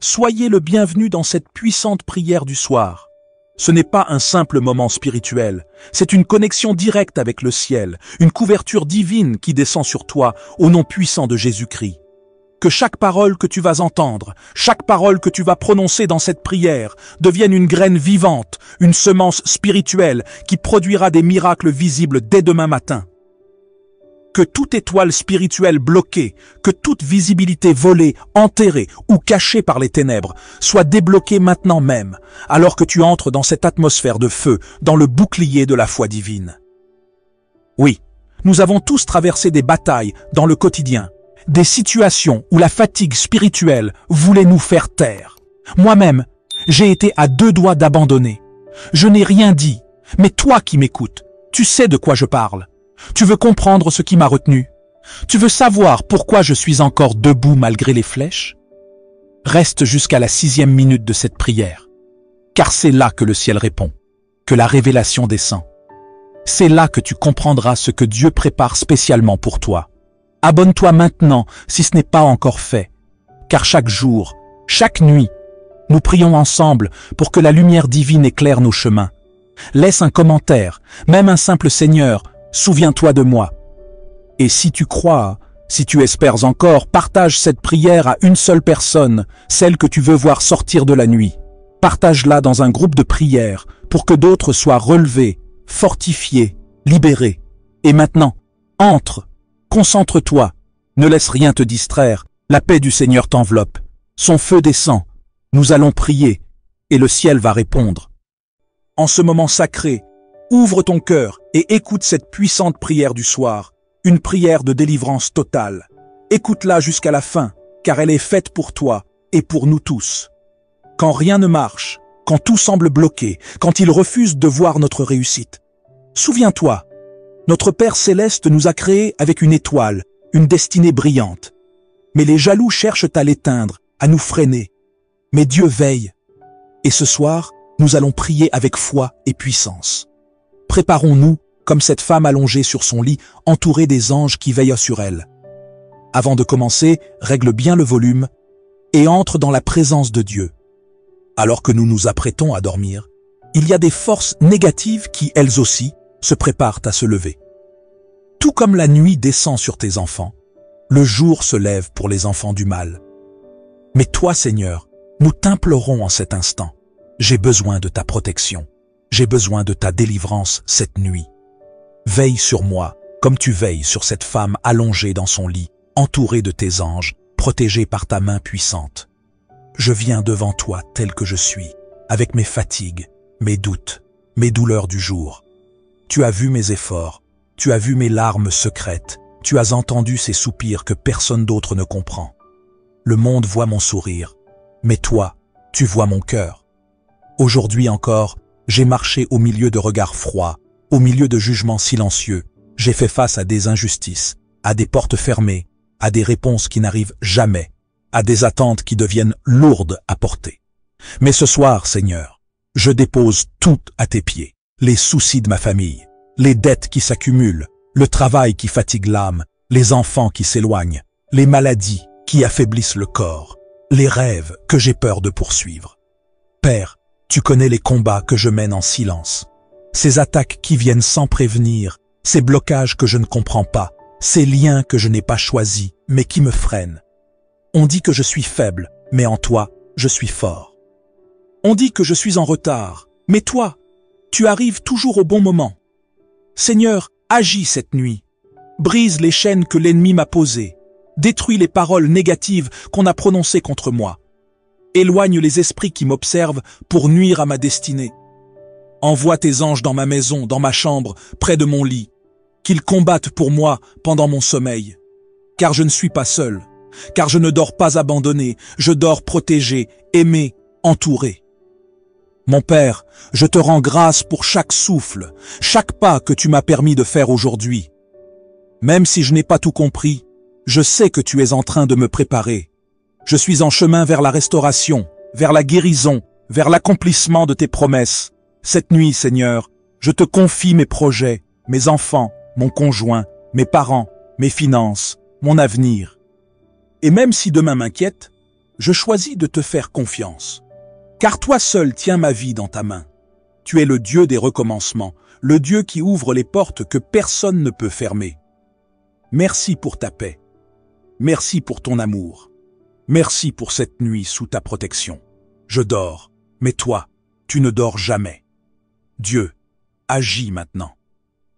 soyez le bienvenu dans cette puissante prière du soir. Ce n'est pas un simple moment spirituel, c'est une connexion directe avec le ciel, une couverture divine qui descend sur toi au nom puissant de Jésus-Christ. Que chaque parole que tu vas entendre, chaque parole que tu vas prononcer dans cette prière devienne une graine vivante, une semence spirituelle qui produira des miracles visibles dès demain matin. Que toute étoile spirituelle bloquée, que toute visibilité volée, enterrée ou cachée par les ténèbres soit débloquée maintenant même, alors que tu entres dans cette atmosphère de feu, dans le bouclier de la foi divine. Oui, nous avons tous traversé des batailles dans le quotidien, des situations où la fatigue spirituelle voulait nous faire taire. Moi-même, j'ai été à deux doigts d'abandonner. Je n'ai rien dit, mais toi qui m'écoutes, tu sais de quoi je parle. Tu veux comprendre ce qui m'a retenu? Tu veux savoir pourquoi je suis encore debout malgré les flèches? Reste jusqu'à la 6e minute de cette prière, car c'est là que le ciel répond, que la révélation descend. C'est là que tu comprendras ce que Dieu prépare spécialement pour toi. Abonne-toi maintenant si ce n'est pas encore fait, car chaque jour, chaque nuit, nous prions ensemble pour que la lumière divine éclaire nos chemins. Laisse un commentaire, même un simple Seigneur, souviens-toi de moi. Et si tu crois, si tu espères encore, partage cette prière à une seule personne, celle que tu veux voir sortir de la nuit. Partage-la dans un groupe de prière pour que d'autres soient relevés, fortifiés, libérés. Et maintenant, entre, concentre-toi, ne laisse rien te distraire, la paix du Seigneur t'enveloppe. Son feu descend, nous allons prier, et le ciel va répondre. En ce moment sacré, ouvre ton cœur et écoute cette puissante prière du soir, une prière de délivrance totale. Écoute-la jusqu'à la fin, car elle est faite pour toi et pour nous tous. Quand rien ne marche, quand tout semble bloqué, quand il refuse de voir notre réussite, souviens-toi, notre Père Céleste nous a créés avec une étoile, une destinée brillante. Mais les jaloux cherchent à l'éteindre, à nous freiner. Mais Dieu veille. Et ce soir, nous allons prier avec foi et puissance. Préparons-nous comme cette femme allongée sur son lit, entourée des anges qui veillent sur elle. Avant de commencer, règle bien le volume et entre dans la présence de Dieu. Alors que nous nous apprêtons à dormir, il y a des forces négatives qui, elles aussi, se préparent à se lever. Tout comme la nuit descend sur tes enfants, le jour se lève pour les enfants du mal. Mais toi, Seigneur, nous t'implorons en cet instant. J'ai besoin de ta protection. J'ai besoin de ta délivrance cette nuit. Veille sur moi, comme tu veilles sur cette femme allongée dans son lit, entourée de tes anges, protégée par ta main puissante. Je viens devant toi tel que je suis, avec mes fatigues, mes doutes, mes douleurs du jour. Tu as vu mes efforts, tu as vu mes larmes secrètes, tu as entendu ces soupirs que personne d'autre ne comprend. Le monde voit mon sourire, mais toi, tu vois mon cœur. Aujourd'hui encore, j'ai marché au milieu de regards froids, au milieu de jugements silencieux. J'ai fait face à des injustices, à des portes fermées, à des réponses qui n'arrivent jamais, à des attentes qui deviennent lourdes à porter. Mais ce soir, Seigneur, je dépose tout à tes pieds. Les soucis de ma famille, les dettes qui s'accumulent, le travail qui fatigue l'âme, les enfants qui s'éloignent, les maladies qui affaiblissent le corps, les rêves que j'ai peur de poursuivre. Père, tu connais les combats que je mène en silence, ces attaques qui viennent sans prévenir, ces blocages que je ne comprends pas, ces liens que je n'ai pas choisis, mais qui me freinent. On dit que je suis faible, mais en toi, je suis fort. On dit que je suis en retard, mais toi, tu arrives toujours au bon moment. Seigneur, agis cette nuit. Brise les chaînes que l'ennemi m'a posées. Détruis les paroles négatives qu'on a prononcées contre moi. Éloigne les esprits qui m'observent pour nuire à ma destinée. Envoie tes anges dans ma maison, dans ma chambre, près de mon lit. Qu'ils combattent pour moi pendant mon sommeil. Car je ne suis pas seul. Car je ne dors pas abandonné. Je dors protégé, aimé, entouré. Mon Père, je te rends grâce pour chaque souffle, chaque pas que tu m'as permis de faire aujourd'hui. Même si je n'ai pas tout compris, je sais que tu es en train de me préparer. Je suis en chemin vers la restauration, vers la guérison, vers l'accomplissement de tes promesses. Cette nuit, Seigneur, je te confie mes projets, mes enfants, mon conjoint, mes parents, mes finances, mon avenir. Et même si demain m'inquiète, Je choisis de te faire confiance. Car toi seul tiens ma vie dans ta main. Tu es le Dieu des recommencements, le Dieu qui ouvre les portes que personne ne peut fermer. Merci pour ta paix. Merci pour ton amour. Merci pour cette nuit sous ta protection. Je dors, mais toi, tu ne dors jamais. Dieu, agis maintenant.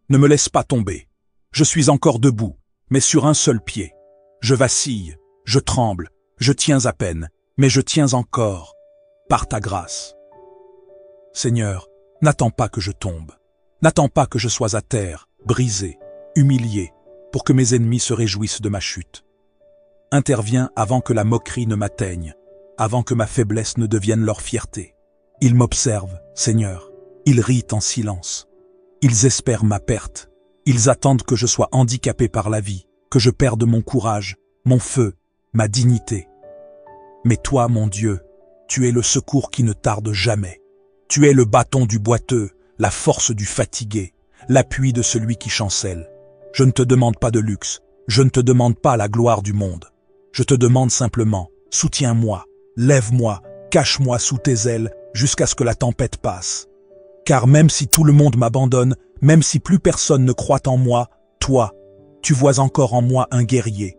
Ne me laisse pas tomber. Je suis encore debout, mais sur un seul pied. Je vacille, je tremble, je tiens à peine, mais je tiens encore, par ta grâce. Seigneur, n'attends pas que je tombe. N'attends pas que je sois à terre, brisé, humilié, pour que mes ennemis se réjouissent de ma chute. Interviens avant que la moquerie ne m'atteigne, avant que ma faiblesse ne devienne leur fierté. Ils m'observent, Seigneur. Ils rient en silence. Ils espèrent ma perte. Ils attendent que je sois handicapé par la vie, que je perde mon courage, mon feu, ma dignité. Mais toi, mon Dieu, tu es le secours qui ne tarde jamais. Tu es le bâton du boiteux, la force du fatigué, l'appui de celui qui chancelle. Je ne te demande pas de luxe, je ne te demande pas la gloire du monde. Je te demande simplement, soutiens-moi, lève-moi, cache-moi sous tes ailes jusqu'à ce que la tempête passe. Car même si tout le monde m'abandonne, même si plus personne ne croit en moi, toi, tu vois encore en moi un guerrier.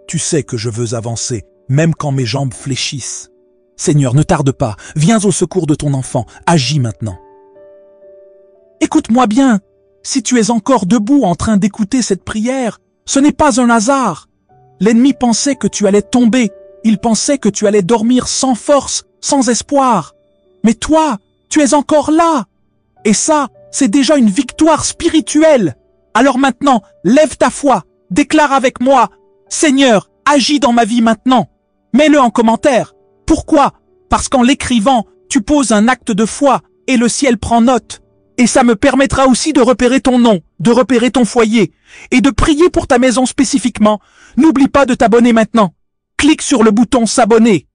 Tu sais que je veux avancer, même quand mes jambes fléchissent. Seigneur, ne tarde pas, viens au secours de ton enfant, agis maintenant. Écoute-moi bien, si tu es encore debout en train d'écouter cette prière, ce n'est pas un hasard. L'ennemi pensait que tu allais tomber, il pensait que tu allais dormir sans force, sans espoir. Mais toi, tu es encore là. Et ça, c'est déjà une victoire spirituelle. Alors maintenant, lève ta foi, déclare avec moi, Seigneur, agis dans ma vie maintenant. Mets-le en commentaire. Pourquoi? Parce qu'en l'écrivant, tu poses un acte de foi et le ciel prend note. Et ça me permettra aussi de repérer ton nom, de repérer ton foyer et de prier pour ta maison spécifiquement. N'oublie pas de t'abonner maintenant. Clique sur le bouton s'abonner.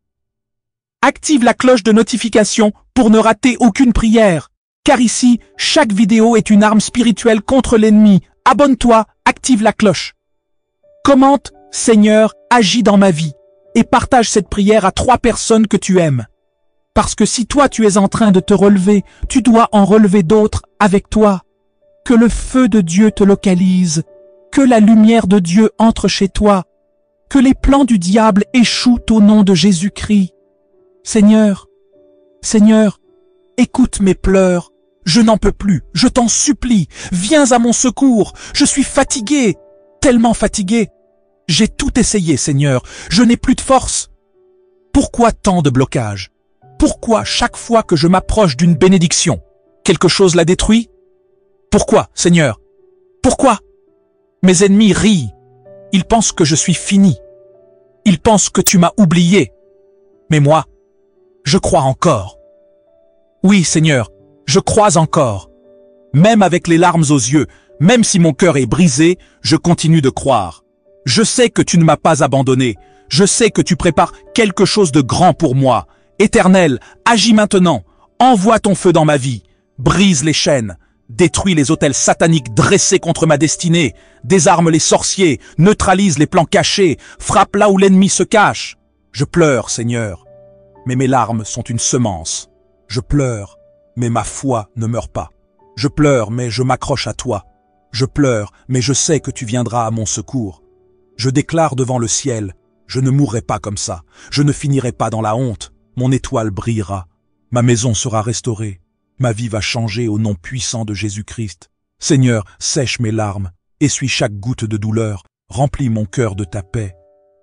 Active la cloche de notification pour ne rater aucune prière. Car ici, chaque vidéo est une arme spirituelle contre l'ennemi. Abonne-toi, active la cloche. Commente, Seigneur, agis dans ma vie. Et partage cette prière à 3 personnes que tu aimes. Parce que si toi tu es en train de te relever, tu dois en relever d'autres avec toi. Que le feu de Dieu te localise. Que la lumière de Dieu entre chez toi. Que les plans du diable échouent au nom de Jésus-Christ. Seigneur, Seigneur, écoute mes pleurs. Je n'en peux plus, je t'en supplie. Viens à mon secours. Je suis fatigué, tellement fatigué. J'ai tout essayé, Seigneur. Je n'ai plus de force. Pourquoi tant de blocages? Pourquoi chaque fois que je m'approche d'une bénédiction, quelque chose la détruit? Pourquoi, Seigneur? Pourquoi? Mes ennemis rient. Ils pensent que je suis fini. Ils pensent que tu m'as oublié. Mais moi, je crois encore. Oui, Seigneur, je crois encore. Même avec les larmes aux yeux, même si mon cœur est brisé, je continue de croire. Je sais que tu ne m'as pas abandonné. Je sais que tu prépares quelque chose de grand pour moi. Éternel, agis maintenant. Envoie ton feu dans ma vie. Brise les chaînes. Détruis les autels sataniques dressés contre ma destinée. Désarme les sorciers. Neutralise les plans cachés. Frappe là où l'ennemi se cache. Je pleure, Seigneur. Mais mes larmes sont une semence. Je pleure, mais ma foi ne meurt pas. Je pleure, mais je m'accroche à toi. Je pleure, mais je sais que tu viendras à mon secours. Je déclare devant le ciel, je ne mourrai pas comme ça. Je ne finirai pas dans la honte. Mon étoile brillera. Ma maison sera restaurée. Ma vie va changer au nom puissant de Jésus-Christ. Seigneur, sèche mes larmes, essuie chaque goutte de douleur, remplis mon cœur de ta paix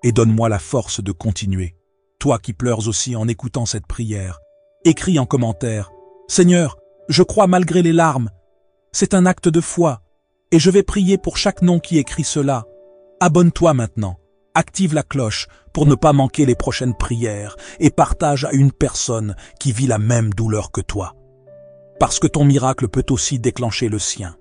et donne-moi la force de continuer. Toi qui pleures aussi en écoutant cette prière, écris en commentaire, Seigneur, je crois malgré les larmes. C'est un acte de foi et je vais prier pour chaque nom qui écrit cela. Abonne-toi maintenant, active la cloche pour ne pas manquer les prochaines prières et partage à une personne qui vit la même douleur que toi. Parce que ton miracle peut aussi déclencher le sien.